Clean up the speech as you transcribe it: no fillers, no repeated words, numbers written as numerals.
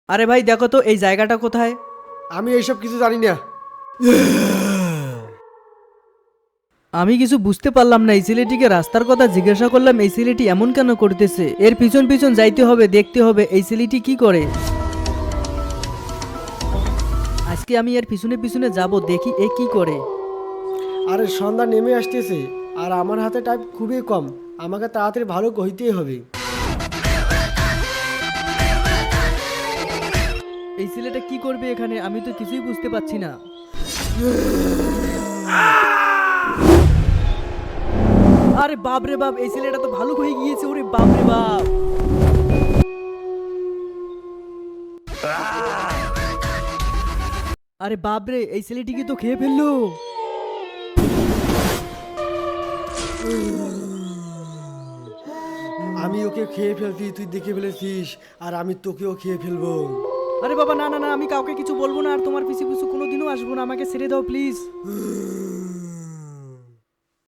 আরে ভাই দেখো তো এই জায়গাটা কোথায়? আমি এইসব কিছু জানি না। আমি কিছু বুঝতে পারলাম না। এই ছেলেটিকে রাস্তার কথা জিজ্ঞাসা করলাম, এই ছেলেটি এমন কেন করতেছে? এর পিছন পিছন যাইতে হবে, দেখতে হবে এই ছেলেটি কি করে। আজকে আমি এর পিছনে পিছনে যাব, দেখি এ কি করে। আরে সন্ধ্যা নেমে আসতেছে আর আমার হাতে টাইম খুবই কম, আমাকে তাড়াতাড়ি ভালো হইতেই হবে। এই ছেলেটা কি করবে এখানে, আমি তো কিছুই বুঝতে পারছি না। আরে বাপ রে বাপ, এই ছেলেটা তো ভালো হয়ে গিয়েছে। ওরে বাপ রে বাপ। আরে বাপ রে, এই ছেলেটিকে তো খেয়ে ফেললো। আমি ওকে খেয়ে ফেলছি, তুই দেখে ফেলেছিস, আর আমি তোকেও খেয়ে ফেলবো। আরে বাবা, না না না, আমি কাউকে কিছু বলবো না, আর তোমার পিছু পিছু কোনোদিনও আসবো না, আমাকে ছেড়ে দাও প্লিজ।